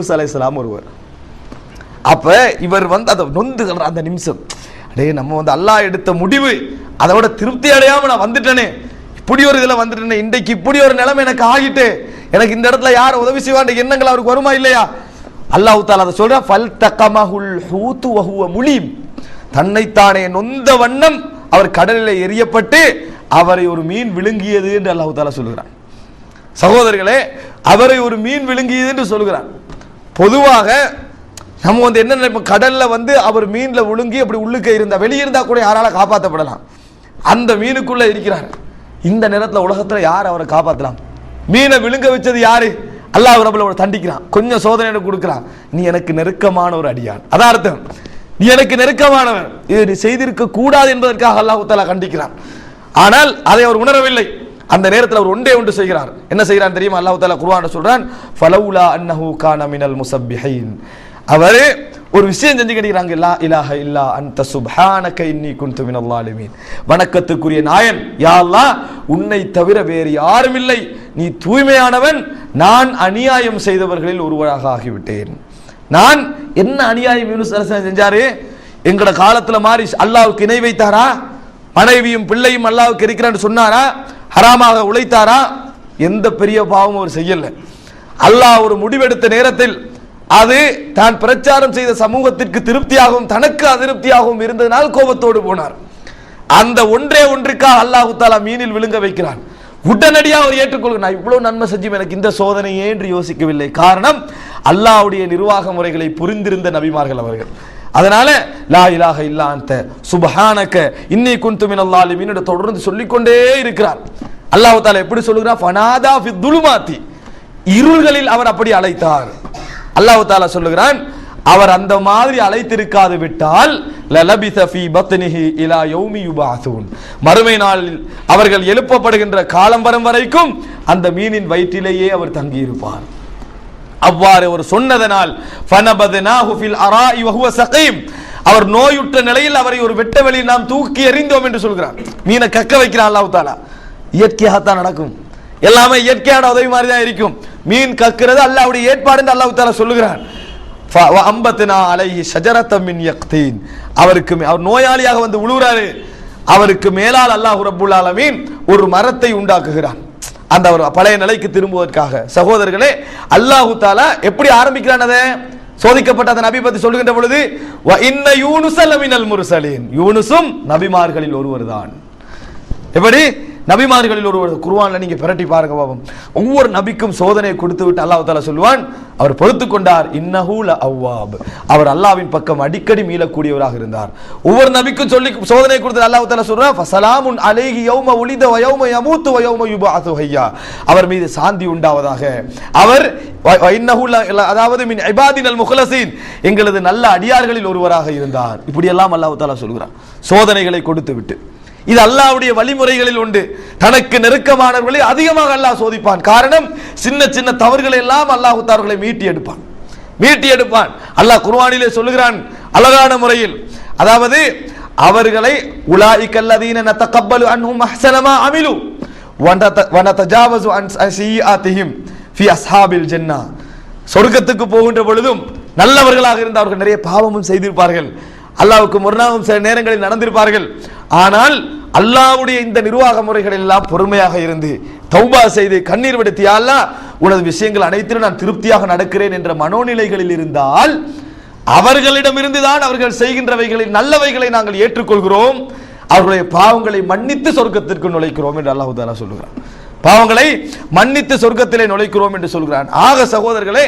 அலைஹிஸ்ஸலாம் ஒருவர். அப்ப இவர் அதை நொந்துகிற அந்த நிமிஷம், அடே நம்ம அல்லாஹ் எடுத்த முடிவு அதோட திருப்தி அடையாம நான் வந்துட்டேனே, இப்படி ஒரு இதுல வந்துட்டேனே, இன்றைக்கு இப்படி ஒரு நிலைமை எனக்கு ஆகிட்டு, எனக்கு இந்த இடத்துல யார் உதவி செய்வான்ற எண்ணங்கள் அவருக்கு வருமா இல்லையா? அல்லாஹ் தஆலா அதை சொல்ற ஃபல் தகமஹுல் ஹூது வஹுவ முலீம், தன்னைத்தானே நொந்த வண்ணம் அவர் கடலில் எரியப்பட்டு அவரை ஒரு மீன் விழுங்கியது என்று அல்லாஹ் தஆலா சொல்கிறான். சகோதரர்களே, அவரை ஒரு மீன் விழுங்கியது என்று சொல்கிறான். பொதுவாக நம்ம என்ன நினைப்போம், கடல்ல அவர் மீன்ல விழுங்கி அப்படி உள்ளுக்க இருந்தா, வெளியிருந்தா கூட யாரால காப்பாற்றப்படலாம், அந்த மீனுக்குள்ள இருக்கிறார். இந்த நேரத்தில் உலகத்துல யார் அவரை காப்பாற்றலாம்? மீனை விழுங்க வச்சது யாரு? அல்லாஹ் ரப்பல் தண்டிக்கிறான், கொஞ்சம் சோதனை கொடுக்கிறான். நீ எனக்கு நெருக்கமான ஒரு அடியான், அதான் அர்த்தம், நீ எனக்கு நெருக்கமானவன், இது நீ செய்திருக்க கூடாது என்பதற்காக அல்லாஹ் தஆலா கண்டிக்கிறான். ஆனால் அதை அவர் உணரவில்லை. அந்த நேரத்தில் அவர் ஒன்று செய்கிறார். என்ன செய்கிறார் தெரியுமா? அல்லாஹ் தஆலா குர்ஆன்ல சொல்றான், ஃபலௌலா அன்னஹு கான மினல் முஸப்பிஹீன், அவர் ஒரு விஷயம் செஞ்சு கேட்கிறாங்க, லா இலாஹ இல்லா அன்த சுப்ஹானக இன்னி குன்து மினல் ஸாலிமீன், வணக்கத்துக்குரிய நாயன் யா அல்லாஹ், உன்னை தவிர வேறு யாரும் இல்லை, நீ தூய்மையானவன், நான் அநியாயம் செய்தவர்களில் ஒருவராக ஆகிவிட்டேன். நான் என்ன அநியாயம் யூனுஸ் அலைஹிஸ்ஸலாம் செஞ்சாரு? எங்கட காலத்துல மாதிரி அல்லாஹ்வுக்கு இணை வைத்தாரா? மனைவியும் பிள்ளையும் அல்லாஹ்வுக்கு இருக்கிறான்னு சொன்னாரா? ஹராமாக உழைத்தாரா? எந்த பெரிய பாவமும் அவர் செய்யல. அல்லாஹ் ஒரு முடிவெடுத்த நேரத்தில் அது தான் பிரச்சாரம் செய்த சமூகத்திற்கு திருப்தியாகவும் தனக்கு அதிருப்தியாகவும் இருந்ததனால் கோபத்தோடு போனார். அந்த ஒன்றுக்காக அல்லாஹ் தஆலா மீனில் விழுங்க வைக்கிறான். உடனடியாக அவர் ஏற்றுக்கொள்கிறார், நான் இவ்வளவு நன்மை செஞ்சும் எனக்கு இந்த சோதனையே என்று யோசிக்கவில்லை. காரணம், அல்லாஹ்வுடைய நிர்வாக முறைகளை புரிந்திருந்த நபிமார்கள் அவர்கள். அதனால லா இலாஹ இல்லா அன்த சுப்ஹானக இன்னி குன்து மினல் ஸாலிமீன் தொடர்ந்து சொல்லிக்கொண்டே இருக்கிறார். அல்லாஹ் தஆலா எப்படி சொல்கிறார்? ஃபனாதா ஃபித் துலுமாத்தி, இருள்களில் அவர் அப்படி அழைத்தார். அல்லாஹ் தஆலா சொல்லுகிறான், அவர் அந்த மாதிரி அழைத்திருக்காது விட்டால் லலபித ஃபீ பத்னிஹி இலா யௌமி யுபஅஸூன், மறுமை நாளில் அவர்கள் எழுப்பப்படுகின்ற காலம் வரும் வரைக்கும் அந்த மீனின் வயிற்றிலேயே அவர் தங்கி இருப்பார். அவ்வாறு அவர் சொன்னதனால் ஃபனபத்னாஹு ஃபில் அராஇ வஹுவ ஸகீம், அவர் நோயுற்ற நிலையில் அவரை ஒரு வெட்ட வெளியில் நாம் தூக்கி எறிந்தோம் என்று சொல்கிறான். மீனை கக்க வைக்கிறான் அல்லாஹ் தஆலா. இயற்கையாகத்தான் நடக்கும், எல்லாமே இயற்கையான உதவி மாதிரி தான் இருக்கும். மீன் கக்கிறது அல்லாஹ்வுடைய ஏற்பாடு என்று அல்லாஹ் தஆலா சொல்லுகிறான். வஅம்பத்னா அலைஹி ஷஜரத்தம் மின் யக்தீன், அவருக்கு அவர் நோயாளியாக விழுகிறாரு, அவருக்கு மேலால் அல்லாஹ் ரப்புல் ஆலமீன் ஒரு மரத்தை உண்டாக்குகிறான், அந்த ஒரு பழைய நிலைக்கு திரும்புவதற்காக. சகோதரர்களே, அல்லாஹ் தஆலா எப்படி ஆரம்பிக்கிறான்? அதை சோதிக்கப்பட்ட அந்த நபி பத்தி சொல்லுகின்ற பொழுது வ இன்ன யூனுஸ லமினல் முர்சலீன், யூனுஸும் நபிமார்களில் ஒருவர் தான். எப்படி நபிமார்களில் ஒருவர்? குர்ஆன்ல நீங்க பிரட்டி பாருங்க பாவம், ஒவ்வொரு நபிக்கும் சோதனையை கொடுத்து விட்டு அல்லாஹ் தஆலா சொல்லுவான், அவர் பொறுத்து கொண்டார், இன்னஹு லஅவ்வாப், அவர் அல்லாஹ்வின் பக்கம் அடிக்கடி மீளக்கூடியவராக இருந்தார். ஒவ்வொரு நபிக்கும் சொல்லி சோதனை கொடுத்து அல்லாஹ் தஆலா சொல்றான், ஃபஸலாமுன் அலைஹி யௌம உலித வ யௌம யமூத்து வ யௌம யுபஅஸு ஹய்யா, அவர் மீது சாந்தி உண்டாவதாக, அவர் இன்னஹு அதாவது மின் இபாதினல் முக்லஸீன், எங்களது நல்ல அடியார்களில் ஒருவராக இருந்தார். இப்படி எல்லாம் அல்லாஹ் தஆலா சொல்கிறான் சோதனைகளை கொடுத்து விட்டு. இது அல்லாஹ்வுடைய வழிமுறைகளில் உண்டு. தனக்கு நெருக்கமானவர்களை அதிகமாக அல்லாஹ் சோதிப்பான். காரணம், சின்ன சின்ன தவறுகளை எல்லாம் அல்லாஹ் அவர்களை மீட்டி எடுப்பான். அல்லாஹ் குர்ஆனிலே சொல்லுகிறான் அழகான முறையில், அதாவது அவர்களை உலாயிகல்லதீன நதகப்பலு அன்ஹும் அஹ்ஸன மா அமிலு வ நதஜாவஸு அன் ஸய்யிஆத்திஹிம் ஃபீ அஸ்ஹாபில் ஜன்னah, சொர்க்கத்துக்கு போகின்ற பொழுதும் நல்லவர்களாக இருந்த அவர்கள் நிறைய பாவமும் செய்திருப்பார்கள், அல்லாஹ்வுக்கு முரணாகவும் சில நேரங்களில் நடந்திருப்பார்கள். ஆனால் அல்லாஹ்வுடைய இந்த நிர்வாக முறைகள் எல்லாம் பொறுமையாக இருந்து தௌபா செய்து கண்ணீர் விடுத்து, யா அல்லாஹ் உனது விஷயங்கள் அனைத்திலும் நான் திருப்தியாக நடக்கிறேன் என்ற மனோநிலைகளில் இருந்தால் அவர்களிடமிருந்து தான் அவர்கள் செய்கின்றவைகளில் நல்லவைகளை நாங்கள் ஏற்றுக்கொள்கிறோம், அவர்களுடைய பாவங்களை மன்னித்து சொர்க்கத்திற்கு நுழைக்கிறோம் என்று அல்லாஹ் தஆலா சொல்கிறான். பாவங்களை மன்னித்து சொர்க்கத்திலே நுழைக்கிறோம் என்று சொல்கிறான். ஆக சகோதரர்களே,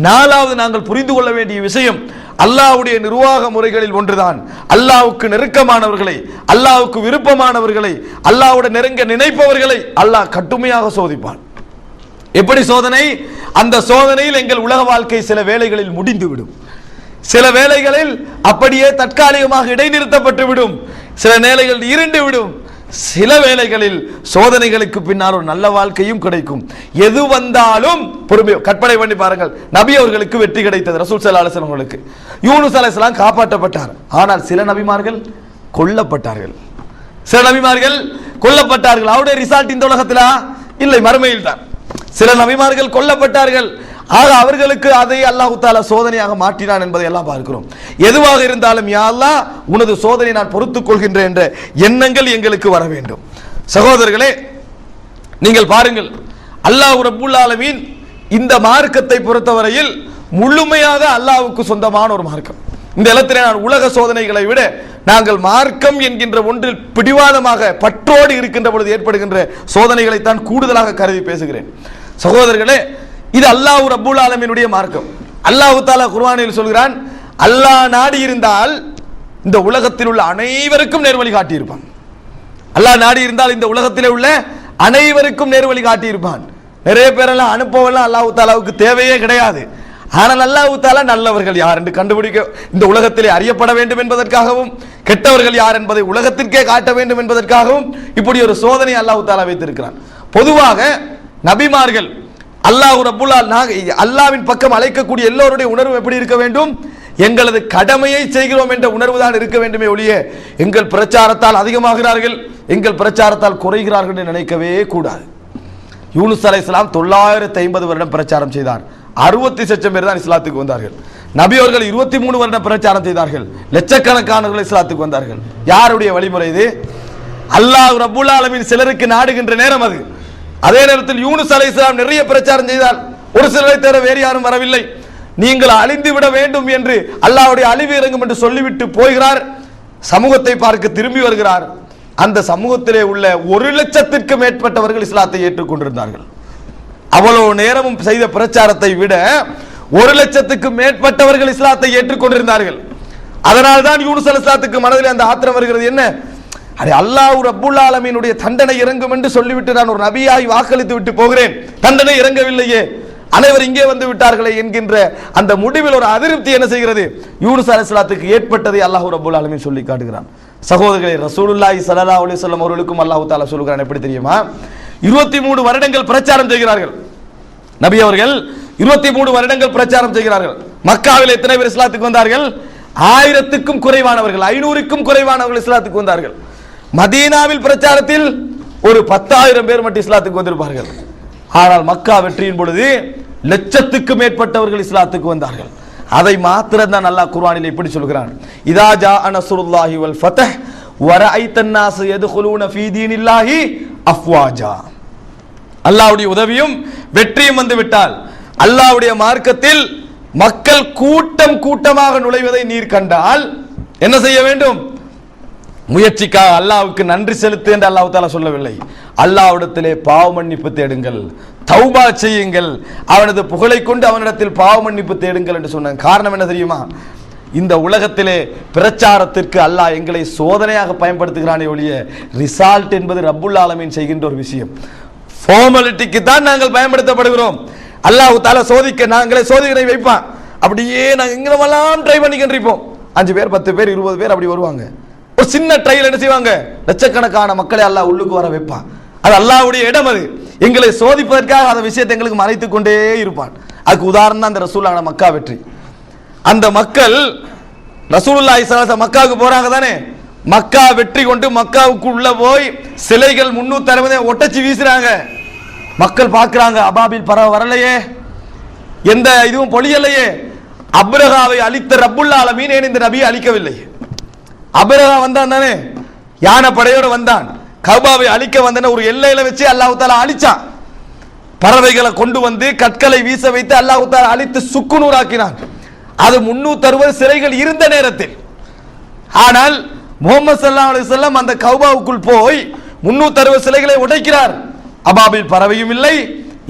நாலாவது நாங்கள் புரிந்து கொள்ள வேண்டிய விஷயம், அல்லாஹ்வுடைய நிர்வாக முறைகளில் ஒன்றுதான் அல்லாஹ்வுக்கு நெருக்கமானவர்களை, அல்லாஹ்வுக்கு விருப்பமானவர்களை, அல்லாஹ்வுடன் நெருங்க நினைப்பவர்களை அல்லாஹ் கடுமையாக சோதிப்பான். எப்படி சோதனை? அந்த சோதனையில் எங்கள் உலக வாழ்க்கை சில வேளைகளில் முடிந்துவிடும், சில வேளைகளில் அப்படியே தற்காலிகமாக இடைநிறுத்தப்பட்டு விடும், சில நேரங்களில் இருண்டு விடும், சில வேளைகளில் சோதனைகளுக்கு பின்னால் ஒரு நல்ல வாழ்க்கையும் கிடைக்கும். எது வந்தாலும் பொறுமை கற்பனை பண்ணி பாருங்கள். நபி அவர்களுக்கு வெற்றி கிடைத்தது, ரசூல் ஸல்லல்லாஹு அலைஹி வஸல்லம் அவர்களுக்கு. யூனுஸ் அலைஹிஸ்ஸலாம் காப்பாற்றப்பட்டார். ஆனால் சில நபிமார்கள் கொல்லப்பட்டார்கள். அவருடைய ரிசல்ட் இந்த உலகத்திலா இல்லை, மறுமையில் தான். சில நபிமார்கள் கொல்லப்பட்டார்கள். ஆக அவர்களுக்கு அதை அல்லாஹ் தஆலா சோதனையாக மாற்றினான் என்பதை எல்லாம் பார்க்கிறோம். எதுவாக இருந்தாலும் யா அல்லாஹ் உனது சோதனை நான் பொறுத்துக் கொள்கின்றேன் என்ற எண்ணங்கள் எங்களுக்கு வர வேண்டும். சகோதரர்களே, நீங்கள் பாருங்கள், அல்லாஹ் ரப்புல் ஆலமீன் இந்த மார்க்கத்தை பொறுத்தவரையில் முழுமையாக அல்லாஹ்வுக்கு சொந்தமான ஒரு மார்க்கம். இந்த இடத்திலே நான் உலக சோதனைகளை விட நாங்கள் மார்க்கம் என்கின்ற ஒன்றில் பிடிவாதமாக பற்றோடு இருக்கின்ற பொழுது ஏற்படுகின்ற சோதனைகளை தான் கூடுதலாக கருதி பேசுகிறேன். சகோதரர்களே, இது அல்லாஹ் ரப்புல் ஆலமீனுடைய மார்க்கம். அல்லாஹ் தஆலா குர்ஆனில் சொல்கிறான், அல்லாஹ் நாடி இருந்தால் இந்த உலகத்தில் உள்ள அனைவருக்கும் நேர்வழி காட்டியிருப்பான். அல்லாஹ் நாடி இருந்தால் இந்த உலகத்திலே உள்ள அனைவருக்கும் நேர்வழி காட்டியிருப்பான். நிறைய பேரெல்லாம் அனுப்பவெல்லாம் அல்லாஹ் தஆலாவுக்கு தேவையே கிடையாது. ஆனால் அல்லாஹ் தஆலா நல்லவர்கள் யார் என்று கண்டுபிடிக்க இந்த உலகத்திலே அறியப்பட வேண்டும் என்பதற்காகவும், கெட்டவர்கள் யார் என்பதை உலகத்திற்கே காட்ட வேண்டும் என்பதற்காகவும் இப்படி ஒரு சோதனை அல்லாஹ் தஆலா வைத்திருக்கிறான். பொதுவாக நபிமார்கள் அல்லாஹ் ரப்புல் அல்லாஹ்வின் பக்கம் அழைக்கக்கூடிய எல்லோருடைய உணர்வு எப்படி இருக்க வேண்டும்? எங்களது கடமையை செய்கிறோம் என்ற உணர்வு தான் இருக்க வேண்டுமே ஒழிய எங்கள் பிரச்சாரத்தால் அதிகமாகிறார்கள், எங்கள் பிரச்சாரத்தால் குறைகிறார்கள் என்று நினைக்கவே கூடாது. யூனுஸ் அலைஹிஸ்ஸலாம் 950 வருடம் பிரச்சாரம் செய்தார். 60 லட்சம் பேர் தான் இஸ்லாத்துக்கு வந்தார்கள். நபி அவர்கள் 23 வருடம் பிரச்சாரம் செய்தார்கள். லட்சக்கணக்கானவர்கள் இஸ்லாத்துக்கு வந்தார்கள். யாருடைய வழிமுறை இது? அல்லாஹ் ரப்புல் ஆலமீன் சிலருக்கு நாடுகின்ற நேரம் அது. அதே நேரத்தில் யூனுஸ் அலைஹிஸ்ஸலாம் நிறைய பிரச்சாரம் செய்தார். ஒரு சிலரை தவிர வேறு யாரும் வரவில்லை. நீங்கள் அழிந்து விட வேண்டும் என்று அல்லாஹ்வுடைய அழிவு இறங்கும் என்று சொல்லிவிட்டு போகிறார். சமூகத்தை பார்க்க திரும்பி வருகிறார். அந்த சமூகத்திலே உள்ள 1 லட்சத்திற்கு மேற்பட்டவர்கள் இஸ்லாத்தை ஏற்றுக்கொண்டிருந்தார்கள். அவ்வளவு நேரமும் செய்த பிரச்சாரத்தை விட 1 லட்சத்துக்கு மேற்பட்டவர்கள் இஸ்லாத்தை ஏற்றுக்கொண்டிருந்தார்கள். அதனால் தான் யூனுஸ் அலைஹிஸ்ஸலாத்துக்கு மனதில் அந்த ஆத்திரம் வருகிறது. என்ன, அடே அல்லாஹ் ரப்புல் ஆலமீனுடைய தண்டனை இறங்கும் என்று சொல்லிவிட்டு நான் ஒரு நபியாய் வாக்களித்து விட்டு போகிறேன், தண்டனை இறங்கவில்லையே, அனைவர் இங்கே வந்து விட்டார்களே என்கின்ற அந்த முடிவில் ஒரு அதிருப்தி என்ன செய்கிறது? யூனுஸ் அலைஹிஸ்ஸலாத்துக்கு ஏற்பட்டதை அல்லாஹ் ரப்புல் ஆலமீன் சொல்லி காட்டுகிறான். சகோதரர்களே, ரசூலுல்லாஹி ஸல்லல்லாஹு அலைஹி வஸல்லம் அவர்களுக்கும் அல்லாஹ் தஆலா சொல்கிறான். எப்படி தெரியுமா? 23 வருடங்கள் பிரச்சாரம் செய்கிறார்கள். நபி அவர்கள் 23 வருடங்கள் பிரச்சாரம் செய்கிறார்கள். மக்காவில் எத்தனை பேர் இஸ்லாத்துக்கு வந்தார்கள்? 1000க்கும் குறைவானவர்கள், 500க்கும் குறைவானவர்கள் இஸ்லாத்துக்கு வந்தார்கள். மதீனாவில் பிரச்சாரத்தில் ஒரு 10,000 பேர் மட்டும் இஸ்லாத்துக்கு வந்திருப்பார்கள். ஆனால் மக்கா வெற்றியின் பொழுது லட்சத்துக்கு மேற்பட்டவர்கள் இஸ்லாத்துக்கு வந்தார்கள். அதை மாத்திரம் தான் அல்லாஹ் குர்ஆனில் இப்படி சொல்கிறான், இதா ஜாஅ நஸ்ருல்லாஹி வல் ஃபத்ஹ் வரஐத்தன் நாஸ யதுகுலூன ஃபீ தீனில்லாஹி அஃப்வாஜா. அல்லாஹ்வுடைய உதவியும் வெற்றியும் வந்து விட்டால் அல்லாஹ்வுடைய மார்க்கத்தில் மக்கள் கூட்டம் கூட்டமாக நுழைவதை நீர் கண்டால் என்ன செய்ய வேண்டும்? முயற்சிக்காக அல்லாஹ்வுக்கு நன்றி செலுத்து என்று அல்லாஹ் தஆலா சொல்லவில்லை. அல்லாஹ்விடத்திலே பாவ மன்னிப்பு தேடுங்கள், தௌபா செய்யுங்கள், அவனது புகழை கொண்டு அவனிடத்தில் பாவ மன்னிப்பு தேடுங்கள் என்று சொன்னாங்க. காரணம் என்ன தெரியுமா? இந்த உலகத்திலே பிரச்சாரத்திற்கு அல்லாஹ் எங்களை சோதனையாக பயன்படுத்துகிறானே ஒழிய ரிசால்ட் என்பது ரப்புல் ஆலமீன் செய்கின்ற ஒரு விஷயம். ஃபார்மாலிட்டிக்கு தான் நாங்கள் பயன்படுத்தப்படுகிறோம். அல்லாஹ் தஆலா சோதிக்க நாங்களே சோதனை வைப்பான். அப்படியே நாங்கள் எங்கெல்லாம் ட்ரை பண்ணிக்கின்றிருப்போம். 5 பேர் 10 பேர் 20 பேர் அப்படி வருவாங்க. ஒரு சின்ன ட்ரையல் என்ன செய்வாங்க? லட்சக்கணக்கான மக்களை அல்லாஹ் உள்ளுக்கு வர வைப்பான். அது அல்லாஹ்வுடைய இடம். அது எங்களை சோதிப்பதற்காக அந்த விஷயத்தை எங்களுக்கு மறைத்து கொண்டே இருப்பான். அதுக்கு உதாரணம் தான் அந்த ரசூலுல்லாஹ் மக்கா வெற்றி. அந்த மக்கள் ரசூலுல்லாஹி ஸல்லல்லாஹு அலைஹி வஸல்லம் மக்காவுக்கு போறாங்க தானே, மக்கா வெற்றி கொண்டு மக்காவுக்கு உள்ள போய் சிலைகள் 360 ஒட்டச்சி வீசுறாங்க. மக்கள் பார்க்கிறாங்க, அபாபில் பறவை வரலையே, எந்த இதுவும் பொழியலையே. அப்ரஹாவை அழித்த ரப்புல் ஆலமீன் ஏன் இந்த நபியை அழிக்கவில்லை? அப்ரஹா வந்தான் தானே, யானை படையோடு வந்தான், கஅபாவை அழிக்க வந்தன ஒரு எல்லையில வச்சு அல்லாஹ் தஆலா அழிச்சான். பறவைகளை கொண்டு வந்து கற்களை வீச வைத்து அல்லாஹ் தஆலா அழித்து சுக்குநூறாக்கினான். அது 360 சிலைகள் இருந்த நேரத்தில். ஆனால் முஹம்மது ஸல்லல்லாஹு அலைஹி வஸல்லம் அந்த கஅபாவுக்குள் போய் 360 சிலைகளை உடைக்கிறார். அபாபில் பறவையும் இல்லை,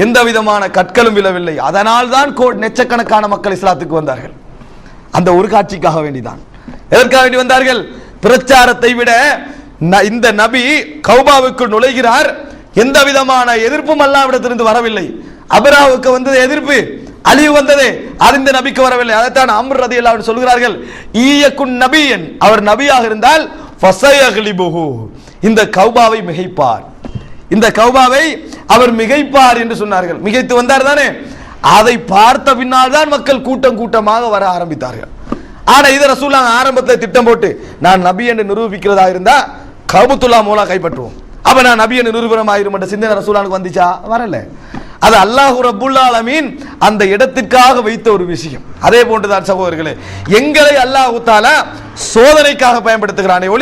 எந்த விதமான கற்களும் விழவில்லை. அதனால் தான் லட்சக்கணக்கான மக்கள் இஸ்லாத்துக்கு வந்தார்கள். அந்த ஒரு காட்சிக்காக வேண்டிதான். எதற்காக வேண்டி வந்தார்கள்? பிரச்சாரத்தை விட இந்த நபி கஅபாவுக்குள் நுழைகிறார், எந்த விதமான எதிர்ப்பும் அல்லாஹ்விடத்திலிருந்து வரவில்லை. அப்ரஹாவுக்கு வந்தது எதிர்ப்பு, அழிவு வந்ததே, அது இந்த நபிக்கு வரவில்லை. அதைத்தான் அம்ர் ரலியல்லாஹு அன்ஹு சொல்கிறார்கள், ஈயக்குன் நபியன், அவர் நபியாக இருந்தால் ஃபஸயக்லிபுஹு, இந்த கஅபாவை மிகைப்பார், இந்த கஅபாவை அவர் மிகைப்பார் என்று சொன்னார்கள். மிகைத்து வந்தார் தானே. அதை பார்த்த பின்னால் தான் மக்கள் கூட்டம் கூட்டமாக வர ஆரம்பித்தார்கள். ஆனா இதை ரசூலுல்லாஹ் ஆரம்பத்தில் திட்டம் போட்டு நான் நபி என்று நிரூபிக்கிறதா இருந்தா கஅபத்துல்லாஹ் மூலா கைப்பற்றுவோம், அப்ப நான் நபி என்று நிரூபணம் ஆயிரும் என்ற சிந்தனை ரசூலுல்லாஹ்வுக்கு வந்துச்சா? வரல. அது அல்லாஹ் ரப்புல் ஆலமீன் அந்த இடத்திற்காக வைத்த ஒரு விஷயம். அதே போன்றுதான் சகோதரர்களே, எங்களை அல்லாஹ் தஆலா சோதனைக்காக பயன்படுத்துகிறானே